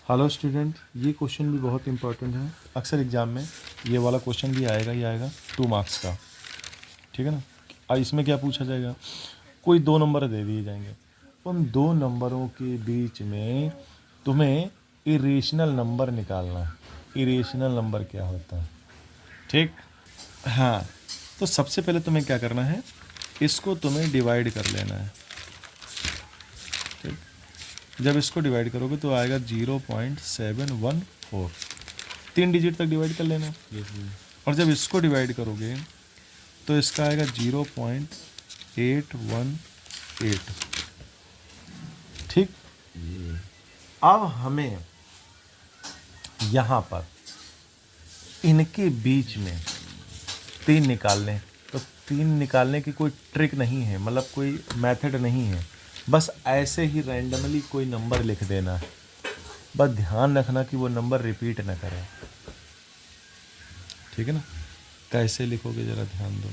Hello student, ये question भी बहुत इंपॉर्टेंट है। अक्सर एग्जाम में ये वाला क्वेश्चन भी आएगा ही आएगा, 2 मार्क्स का। ठीक है ना। और इसमें क्या पूछा जाएगा, कोई 2 नंबर दे दिए जाएंगे, उन 2 नंबरों के बीच में तुम्हें इरेशनल नंबर निकालना है। इरेशनल नंबर क्या होता है, ठीक। हाँ, तो सबसे पहले तुम्हें क्या करना है, इसको तुम्हें डिवाइड कर लेना है। ठीक, जब इसको डिवाइड करोगे तो आएगा 0.714, 3 डिजिट तक डिवाइड कर लेना। और जब इसको डिवाइड करोगे तो इसका आएगा 0.818। ठीक, अब हमें यहाँ पर इनके बीच में 3 निकालने। तो 3 निकालने की कोई ट्रिक नहीं है, मतलब कोई मेथड नहीं है, बस ऐसे ही रैंडमली कोई नंबर लिख देना है। बस ध्यान रखना कि वो नंबर रिपीट ना करे। ठीक है ना। कैसे लिखोगे ज़रा ध्यान दो।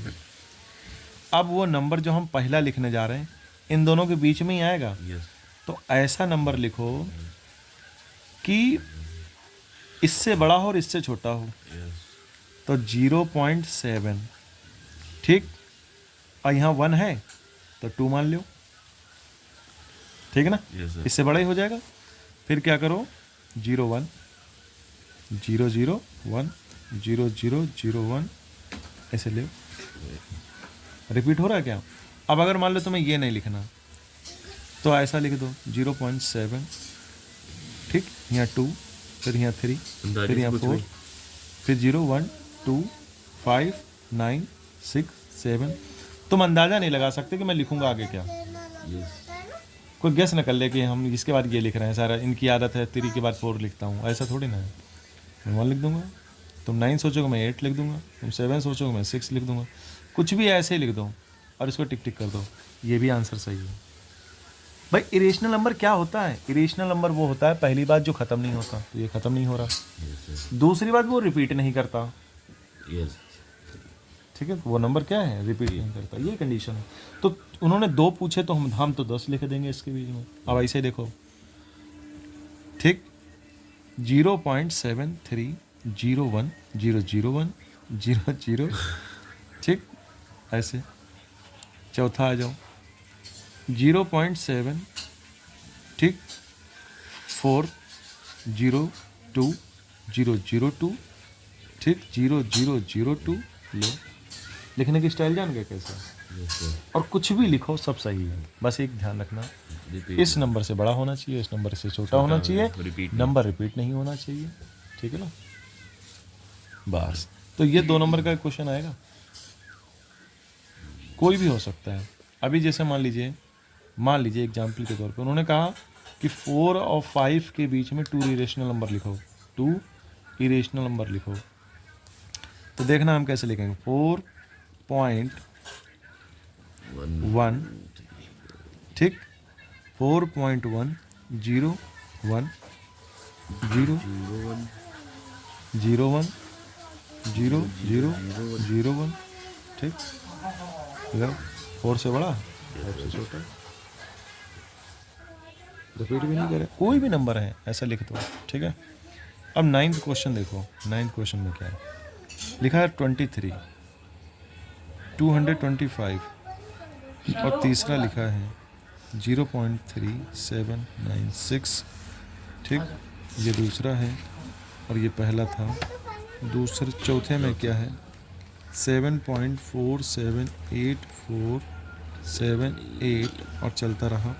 अब वो नंबर जो हम पहला लिखने जा रहे हैं इन दोनों के बीच में ही आएगा। तो ऐसा नंबर लिखो कि इससे बड़ा हो और इससे छोटा हो। तो 0.7, ठीक। और यहाँ 1 है तो 2 मान लो। ठीक है ना। इससे बड़ा ही हो जाएगा। फिर क्या करो, 0 1 0 0 1 0 0 0 1 ऐसे ले। रिपीट हो रहा है क्या। अब अगर मान लो तुम्हें ये नहीं लिखना तो ऐसा लिख दो 0.7, ठीक। यहाँ 2, फिर यहाँ 3, फिर यहाँ 4, फिर 0 1 2 5 9 6 7। तुम अंदाज़ा नहीं लगा सकते कि मैं लिखूंगा आगे क्या। कोई गेस न कर ले कि हम इसके बाद ये लिख रहे हैं। सारा इनकी आदत है 3 के बाद 4 लिखता हूँ, ऐसा थोड़ी ना है। मैं 1 लिख दूंगा, तुम 9 सोचोगे मैं 8 लिख दूंगा, तुम 7 सोचोगे मैं 6 लिख दूंगा। कुछ भी ऐसे ही लिख दो और इसको टिक टिक कर दो, ये भी आंसर सही है। भाई इरेशनल नंबर क्या होता है, इरेशनल नंबर वो होता है पहली बात जो ख़त्म नहीं होता, तो ये ख़त्म नहीं हो रहा। दूसरी बात वो रिपीट नहीं करता। ठीक है, वो नंबर क्या है, रिपीट नहीं करता, ये कंडीशन है। तो उन्होंने 2 पूछे तो हम तो 10 लिख देंगे इसके बीच में। अब ऐसे देखो, ठीक। 0.73 01 001 00, ठीक। ऐसे चौथा आ जाओ 0.7, ठीक। 4 0 2 0 0 2, ठीक। 0 0 0 2 लो। लिखने की स्टाइल जान गए कैसे। और कुछ भी लिखो सब सही है, बस एक ध्यान रखना, इस नंबर से बड़ा होना चाहिए, इस नंबर से छोटा होना चाहिए, नंबर रिपीट नहीं होना चाहिए। ठीक है ना। बस, तो ये 2 नंबर का क्वेश्चन आएगा, कोई भी हो सकता है। अभी जैसे मान लीजिए एग्जाम्पल के तौर पे उन्होंने कहा कि 4 और 5 के बीच में 2 इरेशनल नंबर लिखो, 2 इरेशनल नंबर लिखो। तो देखना हम कैसे लिखेंगे। 4.1, ठीक। 4.1 0 1 0 0 1 0 0 0 1, ठीक। 4 से बड़ा 5 से छोटा, रिपीट भी नहीं करे, कोई भी नंबर है ऐसा लिख दो। ठीक है। अब 9th क्वेश्चन देखो, 9th क्वेश्चन में क्या है लिखा है, 23 225, और तीसरा लिखा है 0.3796, ठीक। ये दूसरा है और ये पहला था। दूसरे चौथे में क्या है 7.478478 और चलता रहा।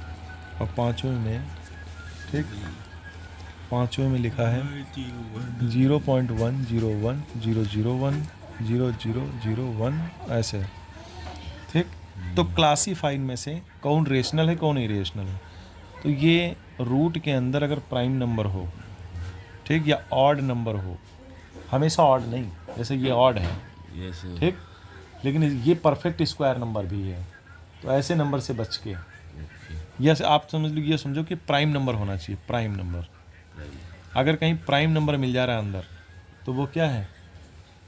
और पाँचवें में, ठीक, पाँचवें में लिखा है 0.101 001 0001 ऐसे, ठीक। तो क्लासीफाइड में से कौन रेशनल है कौन इरेशनल है। तो ये रूट के अंदर अगर प्राइम नंबर हो, ठीक, या ऑड नंबर हो, हमेशा ऑड नहीं, जैसे ये ऑड है, ठीक, लेकिन ये परफेक्ट स्क्वायर नंबर भी है, तो ऐसे नंबर से बच के, या आप समझ लो, ये समझो कि प्राइम नंबर होना चाहिए, प्राइम नंबर। अगर कहीं प्राइम नंबर मिल जा रहा है अंदर तो वो क्या है,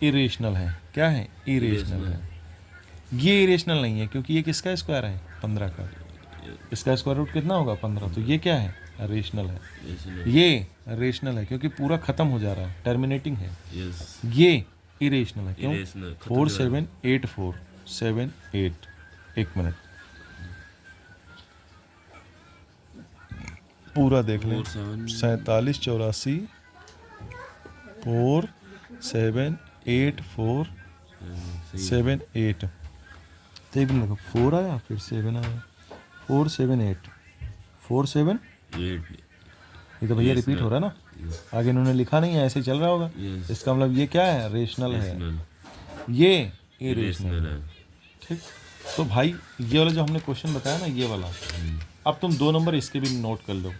इरेशनल है। क्या है, इरेशनल है। ये इरेशनल नहीं है क्योंकि ये किसका स्क्वायर है, 15 का। इसका स्क्वायर रूट कितना होगा, 15। तो ये क्या है, रेशनल है। ये रेशनल है क्योंकि पूरा खत्म हो जा रहा है, टर्मिनेटिंग है। यस, ये इरेशनल है, क्यों? इरेशनल 478478, एक मिनट पूरा देख लें। 4784 478478, तो एक मिनट 4 आया फिर 7 आया, 478 478, ये तो भैया रिपीट हो रहा है ना, आगे इन्होंने लिखा नहीं है, ऐसे ही चल रहा होगा। Yes. इसका मतलब ये क्या है? रेशनल है, ये इरेशनल है। ठीक, तो भाई ये वाला जो हमने क्वेश्चन बताया ना, ये वाला, अब तुम 2 नंबर इसके भी नोट कर लो,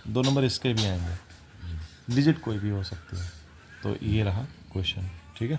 2 नंबर इसके भी आएंगे, डिजिट कोई भी हो सकती है। तो ये रहा क्वेश्चन, ठीक है।